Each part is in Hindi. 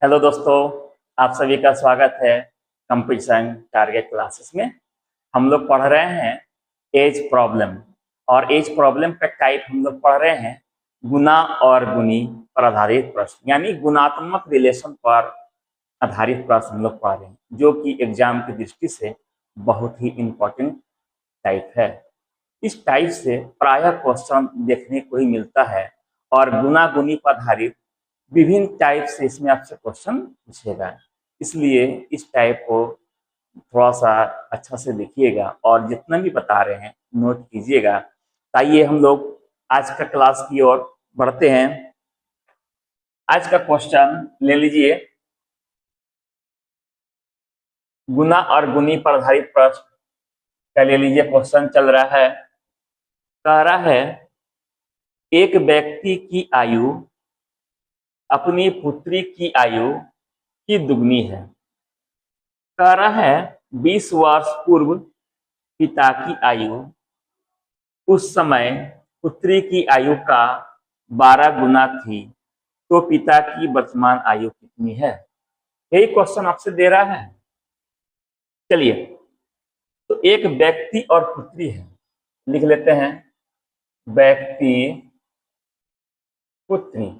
हेलो दोस्तों, आप सभी का स्वागत है कंपटीशन टारगेट क्लासेस में। हम लोग पढ़ रहे हैं एज प्रॉब्लम, और एज प्रॉब्लम का टाइप हम लोग पढ़ रहे हैं गुना और गुनी पर आधारित प्रश्न, यानी गुणात्मक रिलेशन पर आधारित प्रश्न हम लोग पढ़ रहे हैं, जो कि एग्जाम की दृष्टि से बहुत ही इम्पोर्टेंट टाइप है। इस टाइप से प्रायः क्वेश्चन देखने को ही मिलता है, और गुना गुनी पर आधारित विभिन्न टाइप से इसमें आपसे क्वेश्चन पूछेगा। इसलिए इस टाइप को थोड़ा सा अच्छा से देखिएगा और जितना भी बता रहे हैं नोट कीजिएगा। आइए हम लोग आज का क्लास की ओर बढ़ते हैं। आज का क्वेश्चन ले लीजिए, गुना और गुनी पर आधारित प्रश्न का ले लीजिए। क्वेश्चन चल रहा है, कह रहा है एक व्यक्ति की आयु अपनी पुत्री की आयु की दुगनी है। कह रहा है 20 वर्ष पूर्व पिता की आयु उस समय पुत्री की आयु का 12 गुना थी, तो पिता की वर्तमान आयु कितनी है? यही क्वेश्चन आपसे दे रहा है। चलिए, तो एक व्यक्ति और पुत्री है, लिख लेते हैं व्यक्ति पुत्री।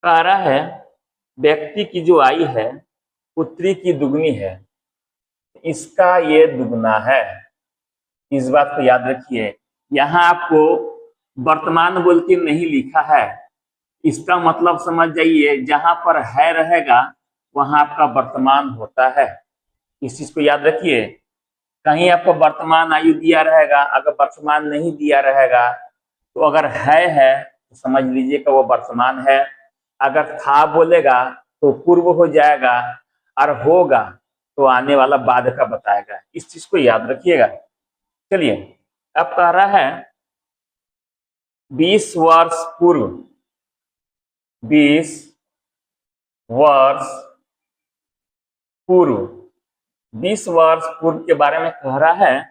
कह रहा है व्यक्ति की जो आयु है पुत्री की दुगनी है, इसका ये दुगना है। इस बात को याद रखिए, यहाँ आपको वर्तमान बोल के नहीं लिखा है। इसका मतलब समझ जाइए, जहां पर है रहेगा वहां आपका वर्तमान होता है। इस चीज को याद रखिए। कहीं आपको वर्तमान आयु दिया रहेगा, अगर वर्तमान नहीं दिया रहेगा तो अगर है तो समझ लीजिए कि वो वर्तमान है। अगर था बोलेगा तो पूर्व हो जाएगा, और होगा तो आने वाला बाद का बताएगा। इस चीज को याद रखिएगा। चलिए, अब कह रहा है 20 वर्ष पूर्व, 20 वर्ष पूर्व, 20 वर्ष पूर्व के बारे में कह रहा है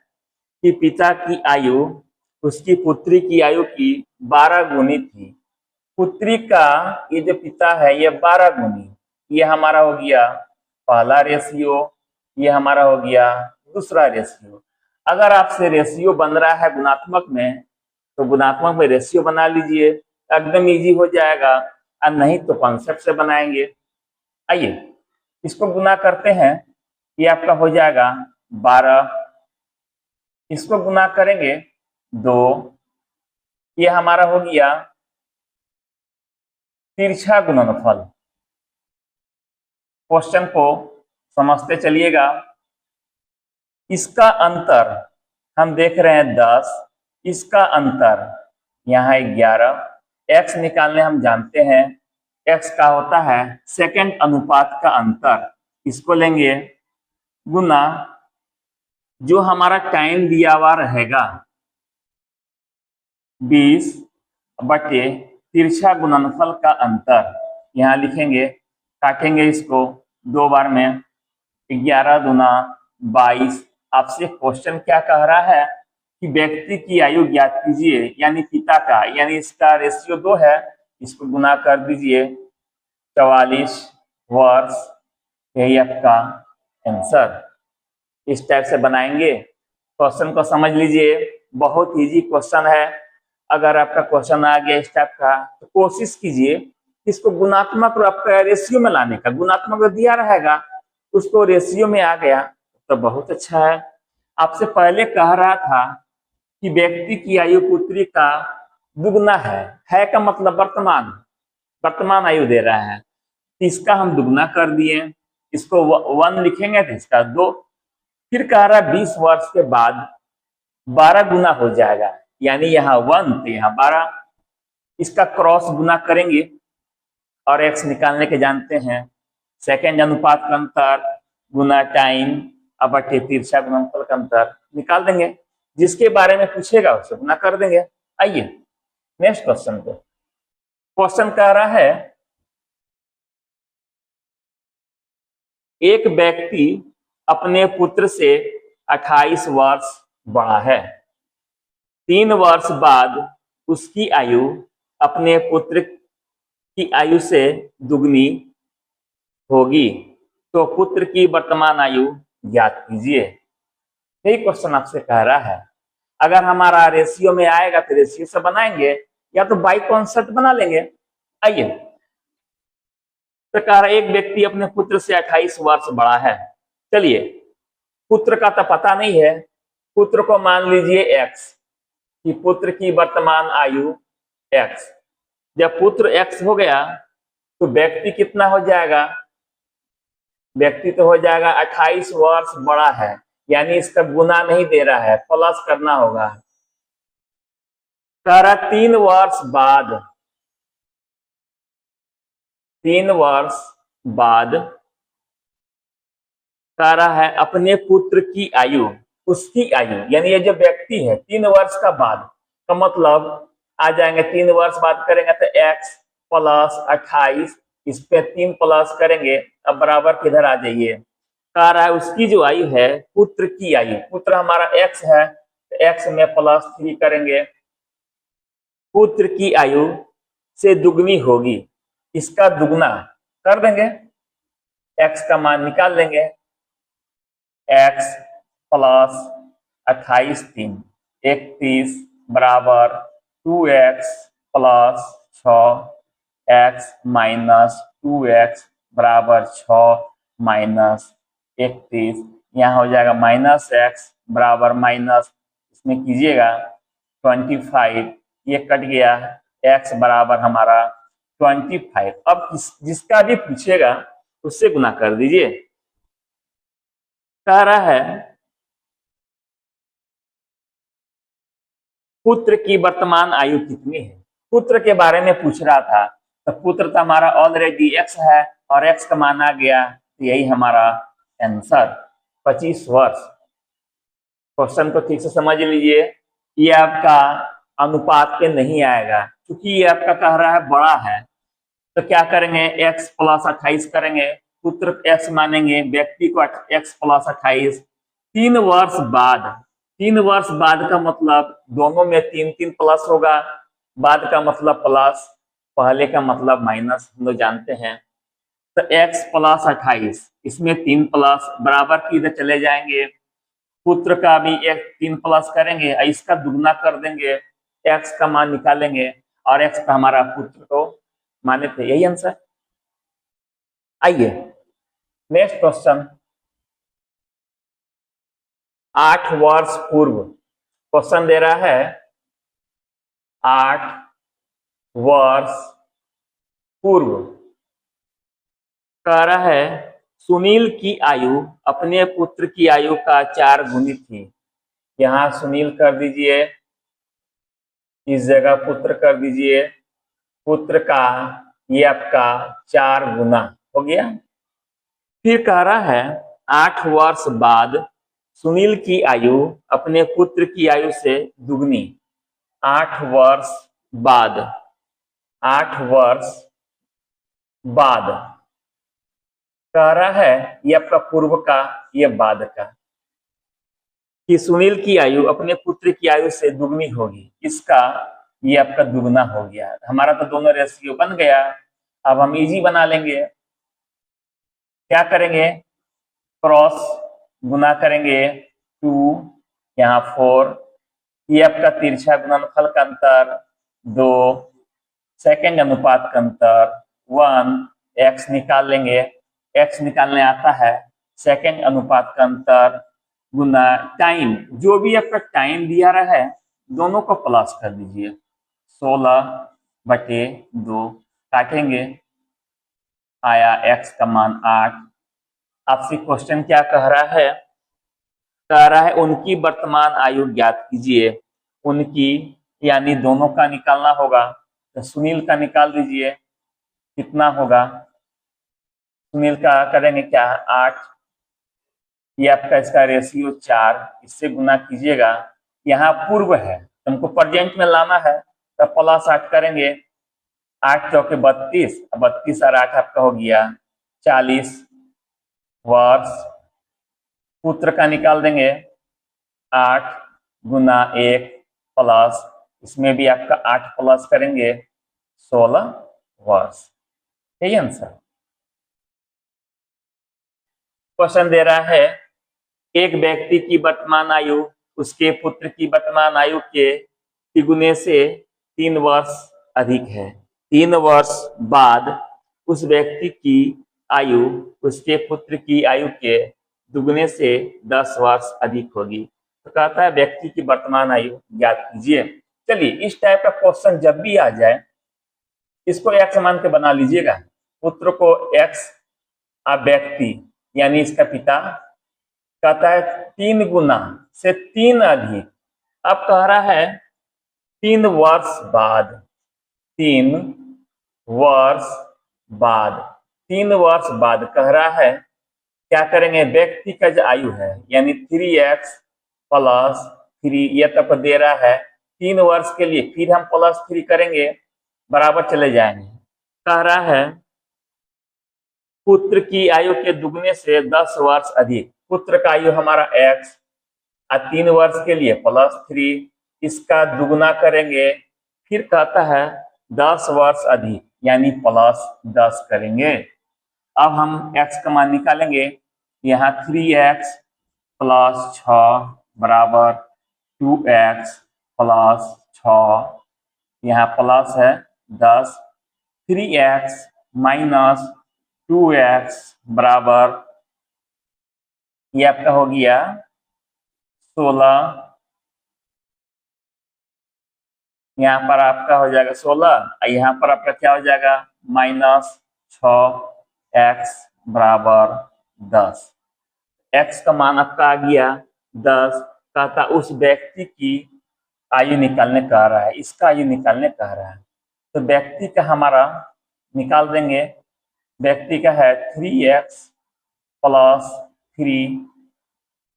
कि पिता की आयु उसकी पुत्री की आयु की 12 गुनी थी। पुत्री का ये जो पिता है ये 12 गुनी, ये हमारा हो गया पहला रेशियो, ये हमारा हो गया दूसरा रेशियो। अगर आपसे रेशियो बन रहा है गुणात्मक में, तो गुणात्मक में रेशियो बना लीजिए, एकदम इजी हो जाएगा। और नहीं तो कॉन्सेप्ट से बनाएंगे। आइए इसको गुना करते हैं, ये आपका हो जाएगा 12। इसको गुना करेंगे 2, ये हमारा हो गया तिरछा गुणनफल। क्वेश्चन को समझते चलिएगा। इसका अंतर हम देख रहे हैं 10, इसका अंतर यहाँ 11। x निकालने हम जानते हैं x का होता है सेकंड अनुपात का अंतर। इसको लेंगे गुना जो हमारा टाइम दिया हुआ रहेगा 20 बटे तिरछा गुणनफल का अंतर। यहाँ लिखेंगे, काटेंगे इसको 2 बार में, 11 दूना 22। आपसे क्वेश्चन क्या कह रहा है कि व्यक्ति की आयु ज्ञात कीजिए, यानी पिता का, यानी इसका रेशियो 2 है, इसको गुना कर दीजिए 44 वर्ष। यही आपका आंसर। इस टाइप से बनाएंगे। क्वेश्चन को समझ लीजिए, बहुत इजी क्वेश्चन है। अगर आपका क्वेश्चन आ गया इस टाइप का तो कोशिश कीजिए इसको गुणात्मक और आपका रेशियो में लाने का। गुणात्मक दिया रहेगा, उसको रेशियो में आ गया तो बहुत अच्छा है। आपसे पहले कह रहा था कि व्यक्ति की आयु पुत्री का दुगना है का मतलब वर्तमान आयु दे रहा है, इसका हम दुगना कर दिए। इसको 1 लिखेंगे तो इसका 2। फिर कह रहा है 20 वर्ष के बाद 12 गुना हो जाएगा, यानी यहाँ 1 तो यहाँ 12। इसका क्रॉस गुना करेंगे और x निकालने के जानते हैं सेकंड अनुपात का अंतर गुना टाइम अब तिरछा गुणनफल का अंतर निकाल देंगे। जिसके बारे में पूछेगा उसे गुना कर देंगे। आइए नेक्स्ट क्वेश्चन पे। क्वेश्चन कह रहा है एक व्यक्ति अपने पुत्र से 28 वर्ष बड़ा है। 3 वर्ष बाद उसकी आयु अपने पुत्र की आयु से दुगनी होगी तो पुत्र की वर्तमान आयु ज्ञात कीजिए। यही क्वेश्चन आपसे कह रहा है। अगर हमारा रेशियो में आएगा तो रेशियो से बनाएंगे या तो बाई कॉन्सेप्ट बना लेंगे। आइए, तो कह रहा एक व्यक्ति अपने पुत्र से 28 वर्ष बड़ा है। चलिए, पुत्र का तो पता नहीं है, पुत्र को मान लीजिए x, कि पुत्र की वर्तमान आयु x। जब पुत्र x हो गया तो व्यक्ति कितना हो जाएगा? व्यक्ति तो हो जाएगा 28 वर्ष बड़ा है, यानी इसका गुना नहीं दे रहा है, प्लस करना होगा। कह रहा 3 वर्ष बाद, 3 वर्ष बाद कह रहा है अपने पुत्र की आयु, उसकी आयु, यानी ये जो व्यक्ति है 3 वर्ष का बाद का मतलब आ जाएंगे, 3 वर्ष बाद करेंगे तो x प्लस 28, इस पे 3 प्लस करेंगे, अब बराबर किधर आ जाइए। कह रहा है उसकी जो आयु है, पुत्र की आयु, पुत्र हमारा x है तो x में +3 करेंगे, पुत्र की आयु से दुगनी होगी, इसका दुगना कर देंगे, x का मान निकाल लेंगे, x प्लस 28 3 31 बराबर 2x plus 6x minus 2x बराबर 6 माइनस 31, यहाँ हो जाएगा माइनस x बराबर माइनस, इसमें कीजिएगा 25, ये कट गया, x बराबर हमारा 25। अब जिसका भी पूछेगा उससे गुना कर दीजिए। कह रहा है पुत्र की वर्तमान आयु कितनी है, पुत्र के बारे में पूछ रहा था, तो पुत्र तो हमारा ऑलरेडी x है और x का मान आ गया, तो यही हमारा आंसर 25 वर्ष। क्वेश्चन को ठीक से समझ लीजिए, ये आपका अनुपात पे नहीं आएगा, क्योंकि ये आपका कह रहा है बड़ा है, तो क्या करेंगे, x प्लस 28 करेंगे, पुत्र x मानेंगे, व्यक्ति को x प्लस 28, 3 वर्ष बाद, 3 वर्ष बाद का मतलब दोनों में 3 प्लस होगा, बाद का मतलब प्लस, पहले का मतलब माइनस, हम लोग जानते हैं। तो x प्लस 28, इसमें 3 प्लस बराबर की इधर चले जाएंगे, पुत्र का भी 3 प्लस करेंगे, इसका दुगना कर देंगे, x का मान निकालेंगे और x का हमारा पुत्र को माने थे, यही आंसर। आइए नेक्स्ट क्वेश्चन, 8 वर्ष पूर्व, क्वेश्चन दे रहा है 8 वर्ष पूर्व, कह रहा है सुनील की आयु अपने पुत्र की आयु का 4 गुनी थी। यहां सुनील कर दीजिए, इस जगह पुत्र कर दीजिए, पुत्र का ये आपका 4 गुना हो गया। फिर कह रहा है 8 वर्ष बाद सुनील की आयु अपने पुत्र की आयु से दुगनी, 8 वर्ष बाद, 8 वर्ष बाद कह रहा है ये आपका पूर्व का, ये बाद का, कि सुनील की आयु अपने पुत्र की आयु से दुगनी होगी, इसका ये आपका दुगना हो गया। हमारा तो दोनों रेशियो बन गया, अब हम इजी बना लेंगे। क्या करेंगे, क्रॉस गुना करेंगे, 2 यहाँ 4, ये आपका तिरछा गुणनफल का अंतर 2, सेकंड अनुपात का अंतर 1, x निकाल लेंगे, x निकालने आता है, सेकंड अनुपात का अंतर गुना टाइम, जो भी आपका टाइम दिया रहा है दोनों को प्लस कर दीजिए, 16/2 काटेंगे, आया x का मान 8। आपसे क्वेश्चन क्या कह रहा है, कह रहा है उनकी वर्तमान आयु ज्ञात कीजिए। उनकी यानी दोनों का निकालना होगा, तो सुनील का निकाल दीजिए, कितना होगा, सुनील का करेंगे क्या 8, ये आपका इसका रेशियो 4, इससे गुना कीजिएगा, यहाँ पूर्व है हमको प्रेजेंट में लाना है, तो प्लस 8 करेंगे, 8 चौके 32, 32 और 8 आपका हो गया 40 वर्ष। पुत्र का निकाल देंगे, 8 गुना 1 प्लस, इसमें भी आपका 8 प्लस करेंगे 16 वर्ष। यही आंसर। क्वेश्चन दे रहा है एक व्यक्ति की वर्तमान आयु उसके पुत्र की वर्तमान आयु के तिगुने से 3 वर्ष अधिक है। 3 वर्ष बाद उस व्यक्ति की आयु उसके पुत्र की आयु के दुगने से 10 वर्ष अधिक होगी। तो कहता है व्यक्ति की वर्तमान आयु ज्ञात कीजिए। चलिए इस टाइप का क्वेश्चन जब भी आ जाए इसको एक्स मान के बना लीजिएगा। पुत्र को एक्स, अब व्यक्ति यानी इसका पिता कहता है 3 गुना से 3 अधिक। अब कह रहा है 3 वर्ष बाद, 3 वर्ष बाद, 3 वर्ष बाद कह रहा है क्या करेंगे, व्यक्ति का जो आयु है यानी 3x प्लस 3, यह तक दे रहा है 3 वर्ष के लिए, फिर हम +3 करेंगे बराबर चले जाएंगे। कह रहा है पुत्र की आयु के दुगने से 10 वर्ष अधिक। पुत्र का आयु हमारा x, 3 वर्ष के लिए +3, इसका दुगना करेंगे, फिर कहता है 10 वर्ष अधिक यानी +10 करेंगे। अब हम x का मान निकालेंगे। यहाँ 3x + 6 बराबर 2x + 6, यहाँ प्लस है 10, 3x - 2x बराबर ये आपका हो गया 16, यहाँ पर आपका हो जाएगा 16, यहाँ पर आपका क्या हो जाएगा -6x बराबर 10। x का मान आपका आ गया 10। कहता उस व्यक्ति की आयु निकालने कह रहा है, इसका आयु निकालने कह रहा है। तो व्यक्ति का हमारा निकाल देंगे। व्यक्ति का है 3x + 3,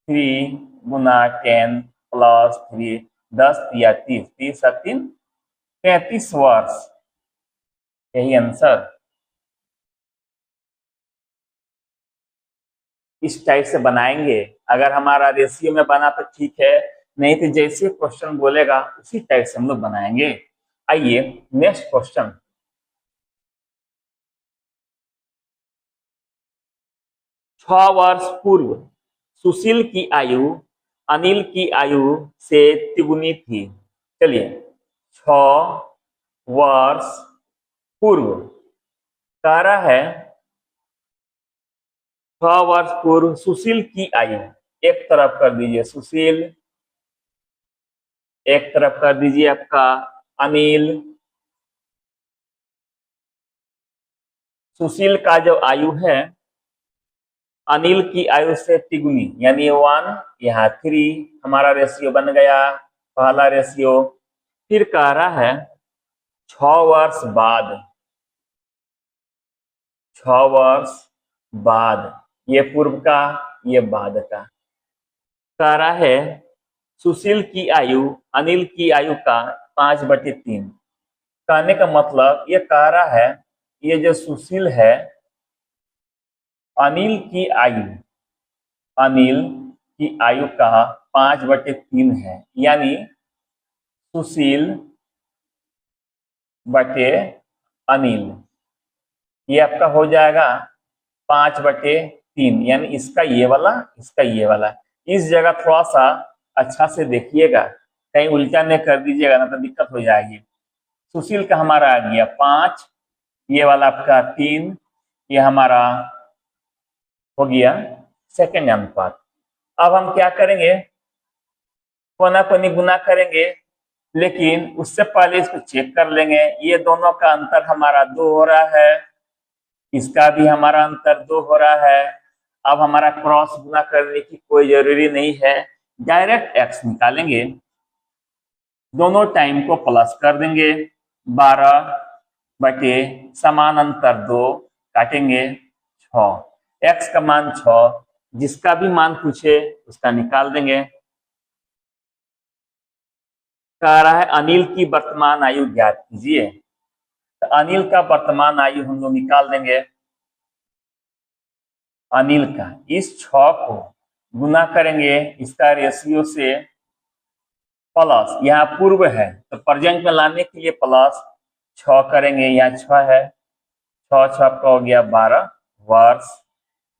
3 गुना 10 + 3, 10 या 30, 30 और 3 33 वर्ष। यही आंसर। इस टाइप से बनाएंगे। अगर हमारा रेशियो में बना तो ठीक है, नहीं तो जैसे क्वेश्चन बोलेगा उसी टाइप से हम लोग बनाएंगे। आइए नेक्स्ट क्वेश्चन। छह वर्ष पूर्व सुशील की आयु अनिल की आयु से तिगुनी थी। चलिए 6 वर्ष पूर्व कह रहा है 6 वर्ष पूर्व सुशील की आयु, एक तरफ कर दीजिए सुशील, एक तरफ कर दीजिए आपका अनिल। सुशील का जो आयु है अनिल की आयु से तिगुनी यानी 1, यहाँ 3 हमारा रेशियो बन गया, पहला रेशियो। फिर कह रहा है 6 वर्ष बाद, 6 वर्ष बाद, ये पूर्व का ये बाद का। कह रहा है सुशील की आयु अनिल की आयु का 5/3। कहने का मतलब ये कह रहा है ये जो सुशील है अनिल की आयु का 5/3 है, यानी सुशील बटे अनिल, ये आपका हो जाएगा 5/3, यानी इसका ये वाला, इसका ये वाला। इस जगह थोड़ा सा अच्छा से देखिएगा, कहीं उल्टा नहीं कर दीजिएगा ना तो दिक्कत हो जाएगी। सुशील का हमारा आ गया 5, ये वाला आपका 3, ये हमारा हो गया सेकंड अनुपात। अब हम क्या करेंगे, कोना कोनी गुना करेंगे, लेकिन उससे पहले इसको चेक कर लेंगे। ये दोनों का अंतर हमारा 2 हो रहा है, इसका भी हमारा अंतर 2 हो रहा है। अब हमारा क्रॉस गुना करने की कोई जरूरी नहीं है, डायरेक्ट x निकालेंगे, दोनों टाइम को प्लस कर देंगे। 12 बटे समान अंतर 2 काटेंगे 6, x का मान 6, जिसका भी मान पूछे उसका निकाल देंगे। कह रहा है अनिल की वर्तमान आयु ज्ञात कीजिए, तो अनिल का वर्तमान आयु हम लोग निकाल देंगे। अनिल का इस 6 को गुना करेंगे इसका रेशियो से, प्लस यहाँ पूर्व है तो प्रेजेंट में लाने के लिए +6 करेंगे, यहाँ 6 है 6 आपका हो गया 12 वर्ष।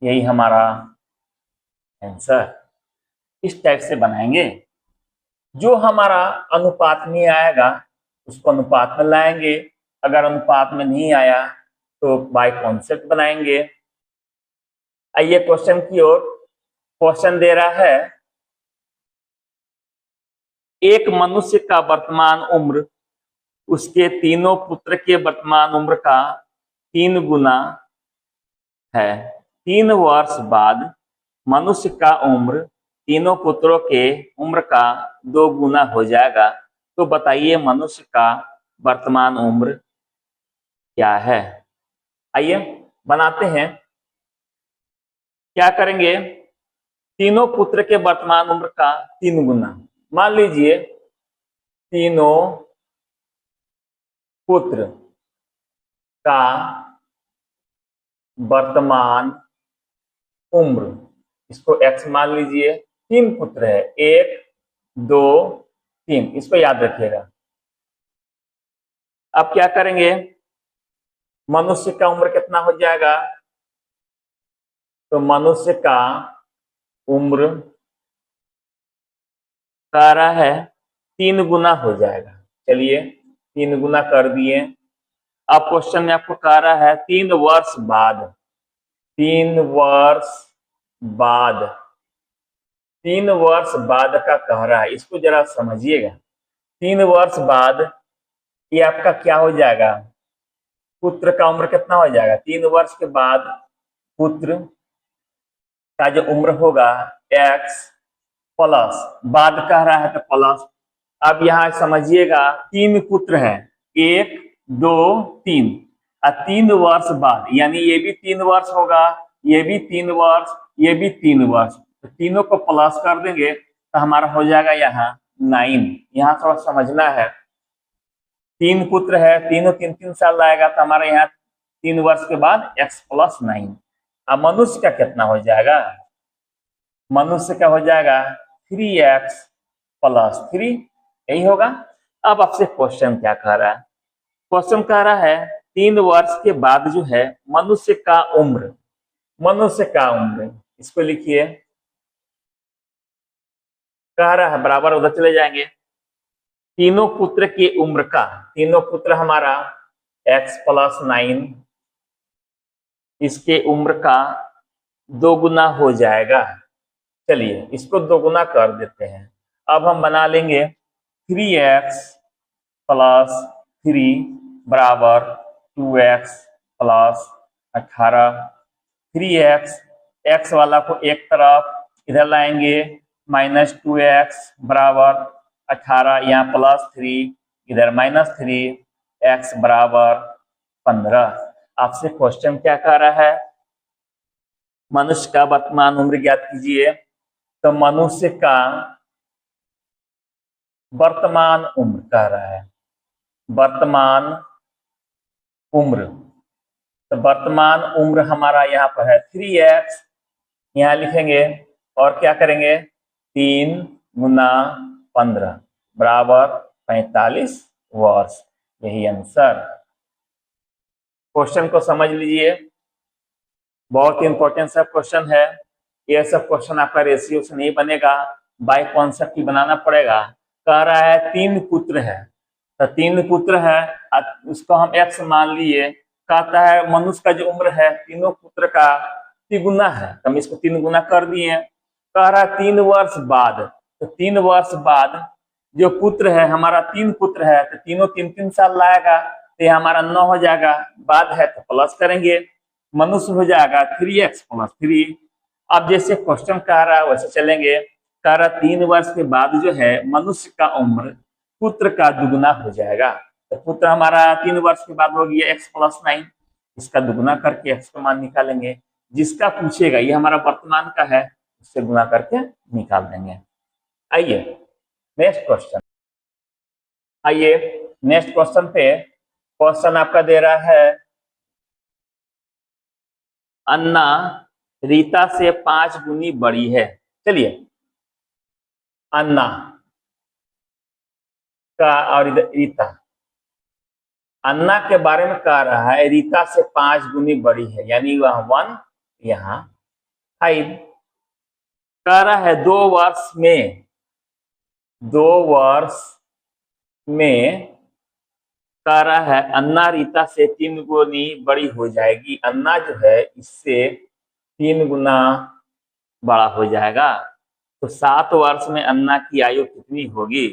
यही हमारा आंसर। इस टाइप से बनाएंगे। जो हमारा अनुपात में आएगा उसको अनुपात में लाएंगे, अगर अनुपात में नहीं आया तो बाय कॉन्सेप्ट बनाएंगे। आइए क्वेश्चन की ओर। क्वेश्चन दे रहा है एक मनुष्य का वर्तमान उम्र उसके तीनों पुत्र के वर्तमान उम्र का 3 गुना है। 3 वर्ष बाद मनुष्य का उम्र तीनों पुत्रों के उम्र का 2 गुना हो जाएगा। तो बताइए मनुष्य का वर्तमान उम्र क्या है। आइए बनाते हैं। क्या करेंगे, तीनों पुत्र के वर्तमान उम्र का 3 गुना। मान लीजिए तीनों पुत्र का वर्तमान उम्र, इसको x मान लीजिए। 3 पुत्र है, 1 2 3, इसको याद रखिएगा। अब क्या करेंगे, मनुष्य का उम्र कितना हो जाएगा, तो मनुष्य का उम्र कह रहा है 3 गुना हो जाएगा। चलिए 3 गुना कर दिए। अब क्वेश्चन में आपको कह रहा है 3 वर्ष बाद, 3 वर्ष बाद, 3 वर्ष बाद का कह रहा है, इसको जरा समझिएगा। 3 वर्ष बाद ये आपका क्या हो जाएगा, पुत्र का उम्र कितना हो जाएगा। 3 वर्ष के बाद पुत्र का जो उम्र होगा x प्लस, बाद कह रहा है तो प्लस। अब यहाँ समझिएगा 3 पुत्र है, 1 2 3, और 3 वर्ष बाद यानी ये भी 3 वर्ष होगा, ये भी 3 वर्ष, ये भी 3 वर्ष, तो तीनों को प्लस कर देंगे तो हमारा हो जाएगा यहाँ 9। यहाँ थोड़ा समझना है, 3 पुत्र है, तीनों 3-3 साल लाएगा तो हमारे यहाँ 3 वर्ष के बाद x प्लस 9। अब मनुष्य का कितना हो जाएगा, मनुष्य का हो जाएगा 3x प्लस 3, यही होगा। अब आपसे क्वेश्चन क्या कह रहा है, क्वेश्चन कह रहा है 3 वर्ष के बाद जो है मनुष्य का उम्र, मनुष्य का उम्र, इसको लिखिए। कह रहा है बराबर उधर चले जाएंगे, तीनों पुत्र की उम्र का, तीनों पुत्र हमारा x प्लस 9, इसके उम्र का 2 गुना हो जाएगा। चलिए इसको 2 गुना कर देते हैं। अब हम बना लेंगे 3x प्लस 3 बराबर 2x प्लस 18। 3x, x वाला को एक तरफ इधर लाएंगे, माइनस 2x बराबर 18, यहाँ प्लस 3 इधर माइनस 3, x बराबर 15। आपसे क्वेश्चन क्या कह रहा है, मनुष्य का वर्तमान उम्र ज्ञात कीजिए। तो मनुष्य का वर्तमान उम्र कह रहा है, वर्तमान उम्र, तो वर्तमान उम्र हमारा यहाँ पर है 3x, यहाँ लिखेंगे और क्या करेंगे 3 गुना 15 बराबर 45 वर्ष, यही आंसर। क्वेश्चन को समझ लीजिए, बहुत ही इंपॉर्टेंट सा क्वेश्चन है। यह सब क्वेश्चन आपका रेशियो से नहीं बनेगा, बाय कॉन्सेप्ट ही बनाना पड़ेगा। कह रहा है 3 पुत्र है, तो 3 पुत्र है, उसको हम x मान लिए। कहता है मनुष्य का जो उम्र है तीनों पुत्र का 3 गुना है, तो हम इसको 3 गुना कर दिए। कह रहा है 3 वर्ष बाद, तो 3 वर्ष बाद जो पुत्र है हमारा, 3 पुत्र है तो तीनों 3-3 साल लाएगा, तो ये हमारा 9 हो जाएगा। बाद है तो प्लस करेंगे, मनुष्य हो जाएगा 3x प्लस 3। अब जैसे क्वेश्चन कह रहा है वैसे चलेंगे। कह रहा 3 वर्ष के बाद जो है मनुष्य का उम्र पुत्र का दुगुना हो जाएगा, तो पुत्र हमारा 3 वर्ष के बाद हो गया x प्लस 9, इसका दुगुना करके x का मान निकालेंगे। जिसका पूछेगा ये हमारा वर्तमान का है, उससे गुना करके निकाल देंगे। आइए नेक्स्ट क्वेश्चन, आइए नेक्स्ट क्वेश्चन पे। क्वेश्चन आपका दे रहा है अन्ना रीता से 5 गुनी बड़ी है। चलिए अन्ना का और रीता, अन्ना के बारे में कह रहा है रीता से 5 गुनी बड़ी है, यानी वह 1 यहाँ 5। कह रहा है 2 वर्ष में कह रहा है अन्ना रीता से 3 गुनी बड़ी हो जाएगी। अन्ना जो है इससे 3 गुना बड़ा हो जाएगा। तो 7 वर्ष में अन्ना की आयु कितनी होगी?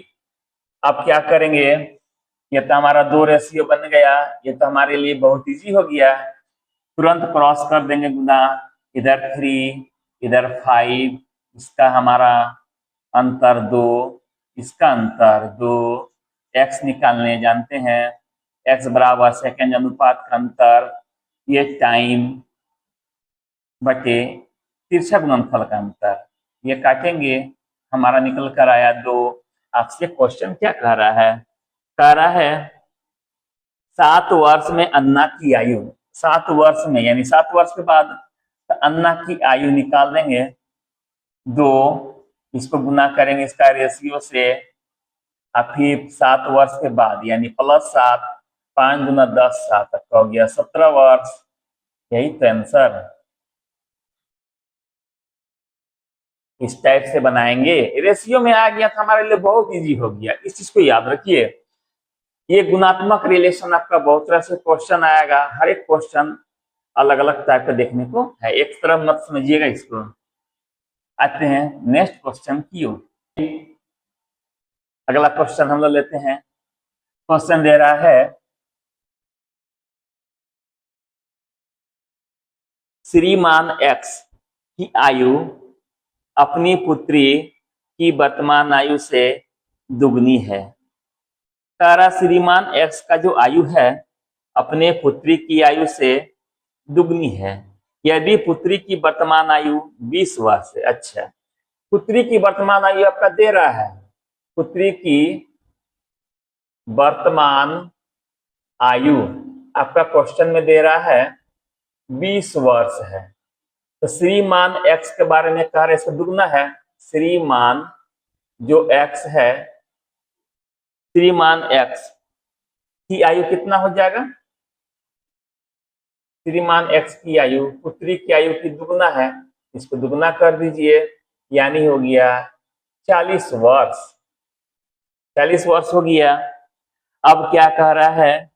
अब क्या करेंगे, ये तो हमारा 2 रेशियो बन गया, ये तो हमारे लिए बहुत इजी हो गया। तुरंत क्रॉस कर देंगे गुना, इधर 3 इधर 5, इसका हमारा अंतर 2, इसका अंतर 2, x निकालने जानते हैं, x बराबर सेकेंड अनुपात का अंतर, ये टाइम बटे तिरछा गुणनफल का अंतर, ये काटेंगे, हमारा निकल कर आया 2। आपसे क्वेश्चन क्या कह रहा है? कह रहा है 7 वर्ष में अन्ना की आयु, 7 वर्ष में यानी 7 वर्ष के बाद तो अन्ना की आयु निकाल देंगे 2, इसको गुना करेंगे इसका रेशियो से, और फिर 7 वर्ष के बाद यानी +7, 5 गुना 10 7 तक हो गया 17 वर्ष। यही तो आंसर। इस टाइप से बनाएंगे, रेशियो में आ गया था, हमारे लिए बहुत इजी हो गया। इस चीज को याद रखिए, ये गुणात्मक रिलेशन आपका बहुत तरह से क्वेश्चन आएगा, हर एक क्वेश्चन अलग अलग टाइप का देखने को है, एक तरफ मत समझिएगा इसको। आते हैं नेक्स्ट क्वेश्चन की ओर। अगला क्वेश्चन हम लोग लेते हैं। क्वेश्चन दे रहा है श्रीमान एक्स की आयु अपनी पुत्री की वर्तमान आयु से दुगनी है। तारा श्रीमान एक्स का जो आयु है अपने पुत्री की आयु से दुगनी है यदि पुत्री की वर्तमान आयु 20 वर्ष है। अच्छा, पुत्री की वर्तमान आयु आपका दे रहा है, पुत्री की वर्तमान आयु आपका क्वेश्चन में दे रहा है 20 वर्ष है। तो श्रीमान एक्स के बारे में कह रहे इसका दुगना है। श्रीमान जो एक्स है, श्रीमान एक्स की आयु कितना हो जाएगा? श्रीमान एक्स की आयु पुत्री की आयु की दुगना है, इसको दुगना कर दीजिए, यानी हो गया 40 वर्ष। 40 वर्ष हो गया। अब क्या कह रहा है?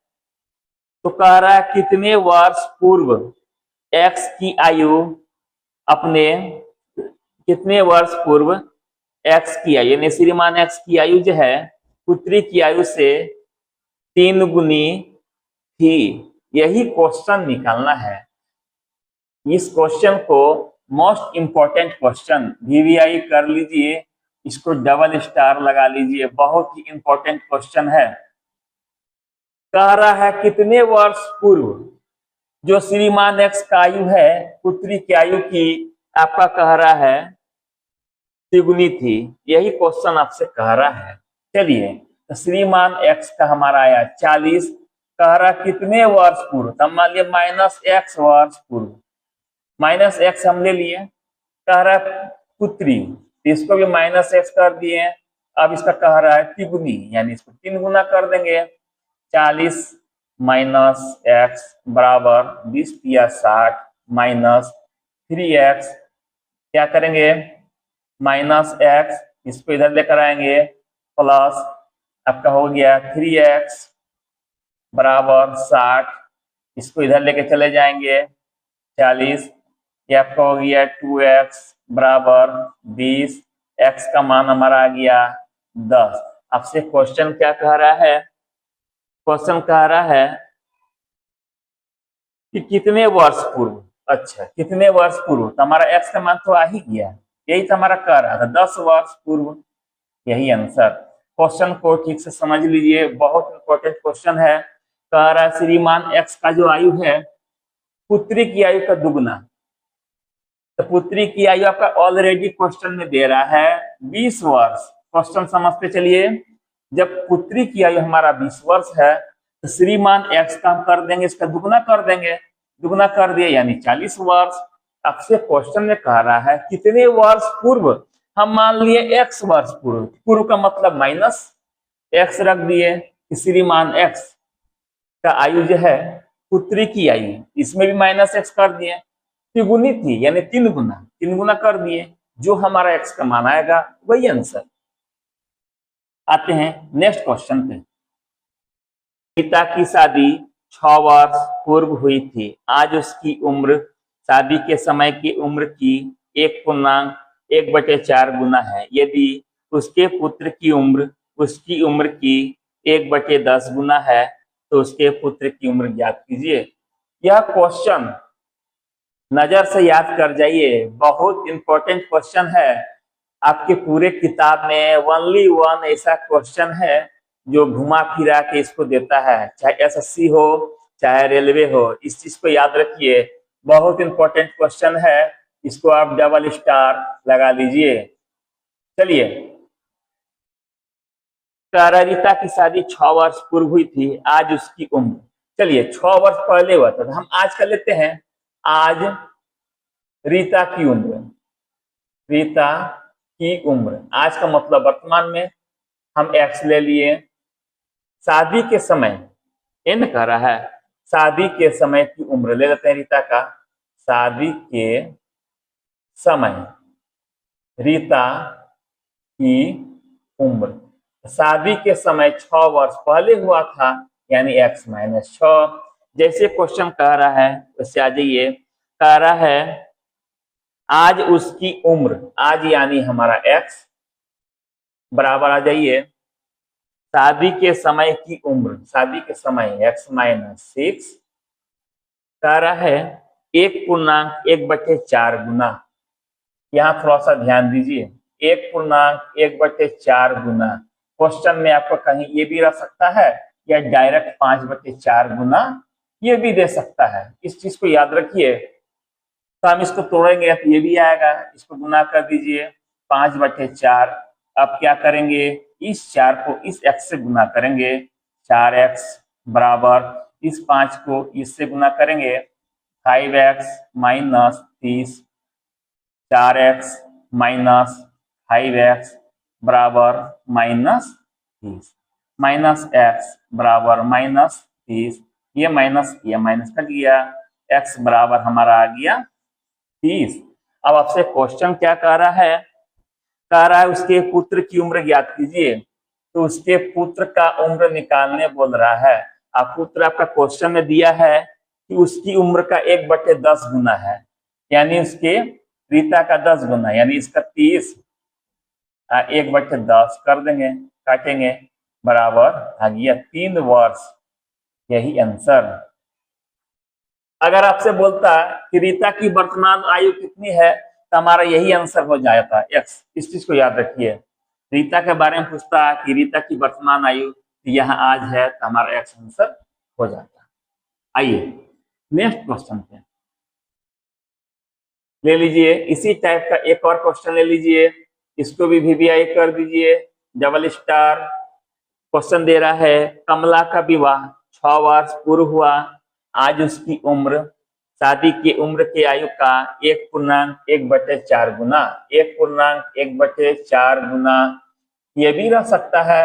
तो कह रहा है कितने वर्ष पूर्व एक्स की आयु अपने, कितने वर्ष पूर्व एक्स की आयु यानी श्रीमान एक्स की आयु जो है पुत्री की आयु से 3 गुनी थी। यही क्वेश्चन निकालना है। इस क्वेश्चन को मोस्ट इंपॉर्टेंट क्वेश्चन VVI कर लीजिए, इसको डबल स्टार लगा लीजिए, बहुत ही इंपॉर्टेंट क्वेश्चन है। कह रहा है कितने वर्ष पूर्व जो श्रीमान एक्स का आयु है पुत्री की आयु की आपका कह रहा है तिगुनी थी। यही क्वेश्चन आपसे कह रहा है। चलिए, तो श्रीमान एक्स का हमारा आया 40, कह रहा कितने वर्ष पूर्व, तब मान लिया -x वर्ष पूर्व, -x हम ले लिए। कह रहा है पुत्री, इसको भी -x कर दिए। अब इसका कह रहा है तिगुनी, यानी इसको 3 गुना कर देंगे। 40 -x बराबर 20 या 60 माइनस 3x, क्या करेंगे -x, इसको इधर लेकर आएंगे, प्लस आपका हो गया 3x बराबर 60, इसको इधर लेके चले जाएंगे 40, ये आपका हो गया 2x बराबर 20, x का मान हमारा आ गया 10। आपसे क्वेश्चन क्या कह रहा है? क्वेश्चन कह रहा है कि कितने वर्ष पूर्व। अच्छा, कितने वर्ष पूर्व, तो हमारा x का मान तो आ ही गया, यही तो हमारा कह रहा था 10 वर्ष पूर्व। यही आंसर। क्वेश्चन को ठीक से समझ लीजिए, बहुत इंपॉर्टेंट क्वेश्चन है। कह रहा है श्रीमान x का जो आयु है पुत्री की आयु का दुगना। तो पुत्री की आयु आपका ऑलरेडी क्वेश्चन में दे रहा है 20 वर्ष। क्वेश्चन समझते चलिए, जब पुत्री की आयु हमारा 20 वर्ष है तो श्रीमान x का हम कर देंगे, इसका दुगना कर देंगे, दुगना कर दिए यानी 40 वर्ष। आपसे क्वेश्चन में कह रहा है कितने वर्ष पूर्व, हम मान लिए x वर्ष पूर्व, पूर्व का मतलब माइनस x रख दिए, श्रीमान x का आयु जो है पुत्री की आयु, इसमें भी -x कर दिए, तिगुनी थी यानी 3 गुना कर दिए, जो हमारा x का मान आएगा वही आंसर। आते हैं नेक्स्ट क्वेश्चन पे। पिता की शादी 6 वर्ष पूर्व हुई थी, आज उसकी उम्र शादी के समय की उम्र की 1.1/4 गुना है। यदि उसके पुत्र की उम्र उसकी उम्र की 1/10 गुना है तो उसके पुत्र की उम्र ज्ञात कीजिए। यह क्वेश्चन नजर से याद कर जाइए, बहुत इंपॉर्टेंट क्वेश्चन है। आपके पूरे किताब में ओनली वन ऐसा क्वेश्चन है जो घुमा फिरा के इसको देता है, चाहे एसएससी हो चाहे रेलवे हो। इस चीज को याद रखिए, बहुत इंपॉर्टेंट क्वेश्चन है, इसको आप डबल स्टार लगा लीजिए। चलिए, रीता की शादी 6 वर्ष पूर्व हुई थी, आज उसकी उम्र, चलिए 6 वर्ष पहले हुआ था, हम आज कर लेते हैं। आज रीता की उम्र, रीता की उम्र, आज का मतलब वर्तमान में, हम x ले लिए। शादी के समय n कह रहा है, शादी के समय की उम्र ले लेते हैं रीता का। शादी के समय रीता की उम्र, शादी के समय 6 वर्ष पहले हुआ था यानी x - 6। जैसे क्वेश्चन कह रहा है वैसे आ जाइए, कह रहा है आज उसकी उम्र, आज यानी हमारा x बराबर आ जाइए शादी के समय की उम्र, शादी के समय x - 6 कह रहा है 1.1/4 गुना। यहाँ थोड़ा सा ध्यान दीजिए, 1.1/4 गुना। क्वेश्चन में आपको कहीं ये भी रह सकता है या डायरेक्ट 5/4 गुना ये भी दे सकता है, इस चीज को याद रखिए। तो हम इसको तोड़ेंगे तो ये भी आएगा, इसको गुना कर दीजिए 5/4। अब क्या करेंगे, इस 4 को इस x से गुना करेंगे, 4x बराबर इस 5 को इससे गुना करेंगे 5x - 30, 4x - 5x बराबर -30, -x बराबर -30, ये माइनस कट गया, x बराबर हमारा आ गया 30। अब आपसे क्वेश्चन क्या कह रहा है, कह रहा है उसके पुत्र की उम्र ज्ञात कीजिए। तो उसके पुत्र का उम्र निकालने बोल रहा है। अब पुत्र आपका क्वेश्चन में दिया है कि उसकी उम्र का 1/10 गुना है, यानी उसके रीता का 10 गुना, यानी इसका 30, 1/10 कर देंगे, काटेंगे, बराबर आ गया 3 वर्ष, यही आंसर। अगर आपसे बोलता कि रीता की वर्तमान आयु कितनी है तो हमारा यही आंसर हो जाता x। इस चीज को याद रखिए, रीता के बारे में पूछता कि रीता की वर्तमान आयु, यहाँ आज है तो हमारा x आंसर हो जाता। आइए नेक्स्ट क्वेश्चन पे ले लीजिए, इसी टाइप का एक और क्वेश्चन ले लीजिए, इसको भी VVI कर दीजिए, डबल स्टार। क्वेश्चन दे रहा है कमला का विवाह 6 वर्ष पूर्व हुआ, आज उसकी उम्र शादी की उम्र की आयु का 1.1/4 गुना, 1.1/4 गुना, ये भी रह सकता है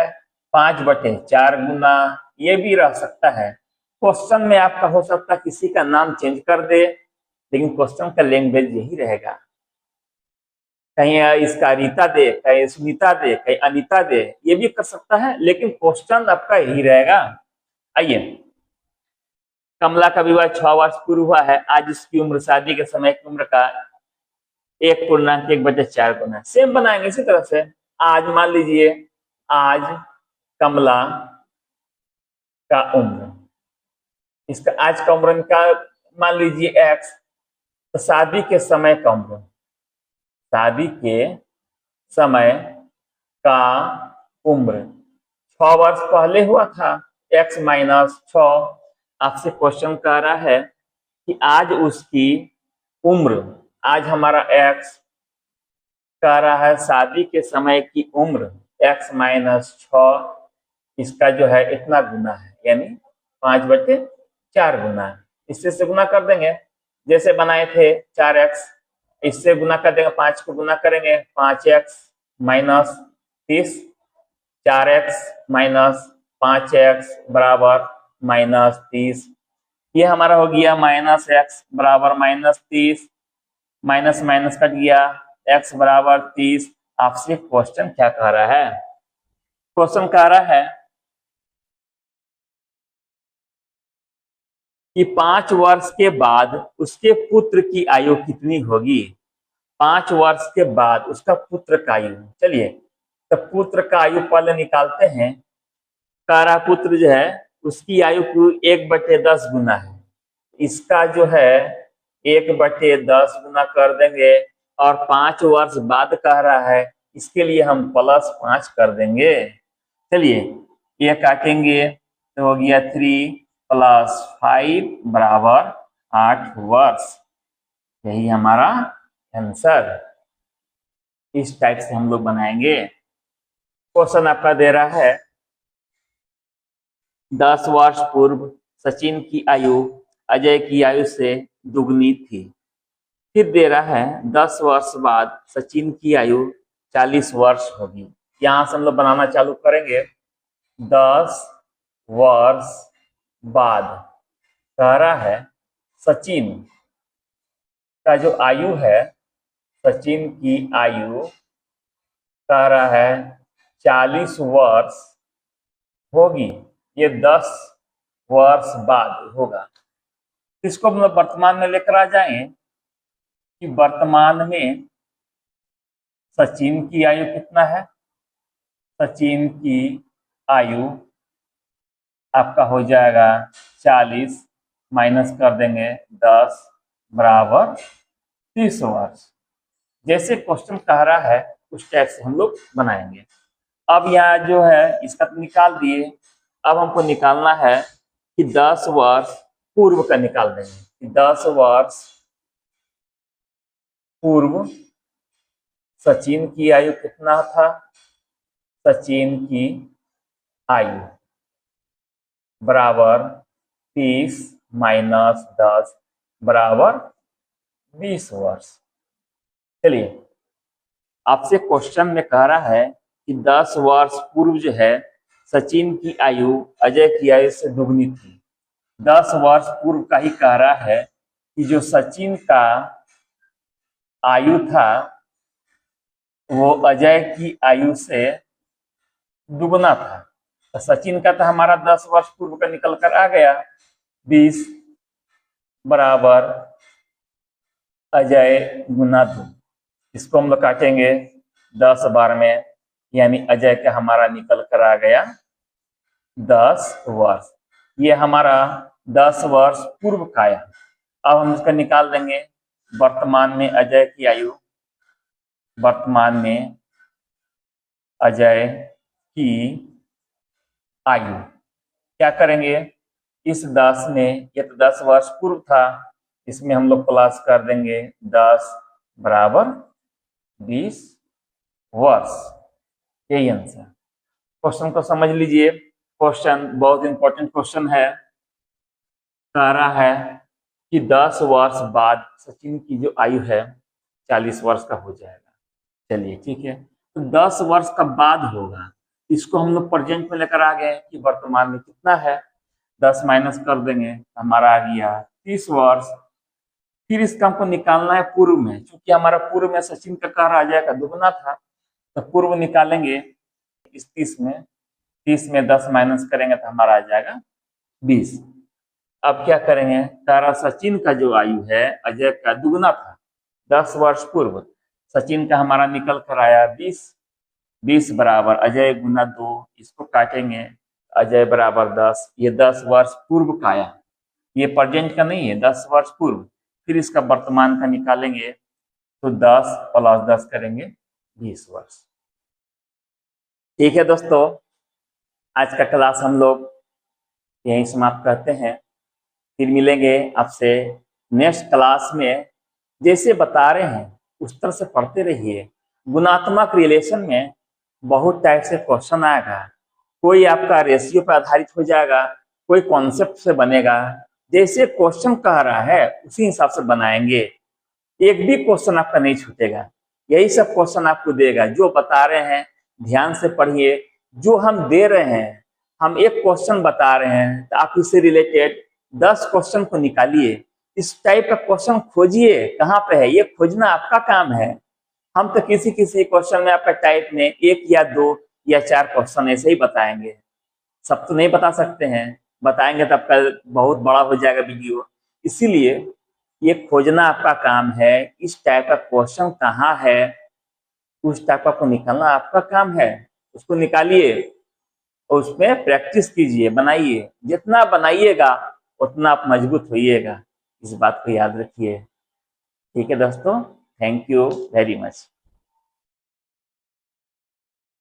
5/4 गुना, ये भी रह सकता है। क्वेश्चन में आपका हो सकता है किसी का नाम चेंज कर दे, लेकिन क्वेश्चन का लैंग्वेज यही रहेगा। कहीं इसका रीता दे, कहीं सुनीता दे, कहीं अनीता दे, ये भी कर सकता है, लेकिन क्वेश्चन आपका यही रहेगा। आइए, कमला का विवाह 6 वर्ष पूर्व हुआ है, आज इसकी उम्र शादी के समय की उम्र का 1.1/4 गुना। सेम बनाएंगे इसी तरह से। आज मान लीजिए, आज कमला का उम्र, इसका आज का उम्र का मान लीजिए x, तो शादी के समय का उम्र, शादी के समय का उम्र 6 वर्ष पहले हुआ था, x - 6। आपसे क्वेश्चन कह रहा है कि आज उसकी उम्र, आज हमारा x कह रहा है शादी के समय की उम्र x - 6, इसका जो है इतना गुना है, यानी 5/4 गुना है। इससे से गुना कर देंगे, जैसे बनाए थे 4x, इससे गुना कर देंगे, 5 को गुना करेंगे 5x - 30, 4x - 5x बराबर -30। ये हमारा हो गया -x बराबर -30, माइनस माइनस कट गया, x बराबर 30। आपसे क्वेश्चन क्या कह रहा है? क्वेश्चन कह रहा है कि 5 वर्ष के बाद उसके पुत्र की आयु कितनी होगी? 5 वर्ष के बाद उसका पुत्र का आयु, चलिए तो पुत्र का आयु पहले निकालते हैं। कारा पुत्र जो है उसकी आयु को 1/10 गुना है, इसका जो है 1/10 गुना कर देंगे, और 5 वर्ष बाद कह रहा है, इसके लिए हम +5 कर देंगे। चलिए ये काटेंगे तो हो गया 3 + 5 बराबर 8 वर्ष। यही हमारा आंसर। इस टाइप से हम लोग बनाएंगे। क्वेश्चन आपका दे रहा है 10 वर्ष पूर्व सचिन की आयु अजय की आयु से दुगनी थी। फिर दे रहा है 10 वर्ष बाद सचिन की आयु 40 वर्ष होगी। यहां से हम लोग बनाना चालू करेंगे। 10 वर्ष बाद कह रहा है सचिन का जो आयु है, सचिन की आयु कह रहा है 40 वर्ष होगी। ये 10 वर्ष बाद होगा। इसको हम लोग वर्तमान में लेकर आ जाएं कि वर्तमान में सचिन की आयु कितना है। सचिन की आयु आपका हो जाएगा 40, माइनस कर देंगे 10 बराबर 30 वर्ष। जैसे क्वेश्चन कह रहा है उस टाइप से हम लोग बनाएंगे। अब यहाँ जो है इसका तो निकाल दिए, अब हमको निकालना है कि 10 वर्ष पूर्व का निकाल देंगे। 10 वर्ष पूर्व सचिन की आयु कितना था? सचिन की आयु बराबर 30 माइनस 10 बराबर 20 वर्ष। चलिए आपसे क्वेश्चन में कह रहा है कि 10 वर्ष पूर्व जो है सचिन की आयु अजय की आयु से दुगनी थी। 10 वर्ष पूर्व का ही कह रहा है कि जो सचिन का आयु था वो अजय की आयु से दुगना था। तो सचिन का तो हमारा 10 वर्ष पूर्व का निकल कर आ गया, 20 बराबर अजय गुना 2। इसको हम लोग काटेंगे 10 बार में, यानी अजय का हमारा निकल कर आ गया 10 वर्ष। ये हमारा 10 वर्ष पूर्व का आया। अब हम इसका निकाल देंगे वर्तमान में अजय की आयु। वर्तमान में अजय की आयु क्या करेंगे? इस 10 में, ये तो 10 वर्ष पूर्व था, इसमें हम लोग प्लस कर देंगे 10 बराबर 20 वर्ष। यही आंसर। क्वेश्चन को समझ लीजिए। क्वेश्चन बहुत इंपॉर्टेंट क्वेश्चन है। कह रहा है कि 10 वर्ष बाद सचिन की जो आयु है 40 वर्ष का हो जाएगा। चलिए ठीक है, तो 10 वर्ष का बाद होगा। इसको हम लोग प्रेजेंट में लेकर आ गए कि वर्तमान में कितना है। 10 माइनस कर देंगे, हमारा आ गया 30 वर्ष। फिर इसका हमको निकालना है पूर्व में, क्योंकि हमारा पूर्व में सचिन का कह रहा जाएगा दुगना था, तो पूर्व निकालेंगे। इस 30 में 10 माइनस करेंगे तो हमारा आ जाएगा 20। अब क्या करेंगे? तारा सचिन का जो आयु है अजय का दुगना था 10 वर्ष पूर्व। सचिन का हमारा निकल कर आया 20 बराबर अजय गुना 2। इसको काटेंगे, अजय बराबर 10। ये 10 वर्ष पूर्व का आया, ये प्रेजेंट का नहीं है, 10 वर्ष पूर्व। फिर इसका वर्तमान का निकालेंगे तो 10 + 10 करेंगे 20 वर्ष। ठीक है दोस्तों, आज का क्लास हम लोग यहीं समाप्त करते हैं। फिर मिलेंगे आपसे नेक्स्ट क्लास में। जैसे बता रहे हैं उस तरह से पढ़ते रहिए। गुणात्मक रिलेशन में बहुत टाइप से क्वेश्चन आएगा। कोई आपका रेशियो पर आधारित हो जाएगा, कोई कॉन्सेप्ट से बनेगा। जैसे क्वेश्चन कह रहा है उसी हिसाब से बनाएंगे। एक भी क्वेश्चन आपका नहीं छूटेगा। यही सब क्वेश्चन आपको देगा। जो बता रहे हैं ध्यान से पढ़िए, जो हम दे रहे हैं हम एक क्वेश्चन बता रहे हैं तो आप इससे रिलेटेड 10 क्वेश्चन को निकालिए, इस टाइप का क्वेश्चन खोजिए, कहाँ पे है ये खोजना आपका काम है। हम तो किसी किसी क्वेश्चन में आपका टाइप में 1 या 2 या 4 क्वेश्चन ऐसे ही बताएंगे, सब तो नहीं बता सकते हैं, बताएंगे तो आपका बहुत बड़ा हो जाएगा वीडियो। इसीलिए ये खोजना आपका काम है, इस टाइप का क्वेश्चन कहाँ है, उस टाइप का को निकालना आपका काम है। उसको निकालिए और उसमें प्रैक्टिस कीजिए, बनाइए। जितना बनाइएगा उतना आप मजबूत होइएगा, इस बात को याद रखिए। ठीक है दोस्तों, थैंक यू वेरी मच।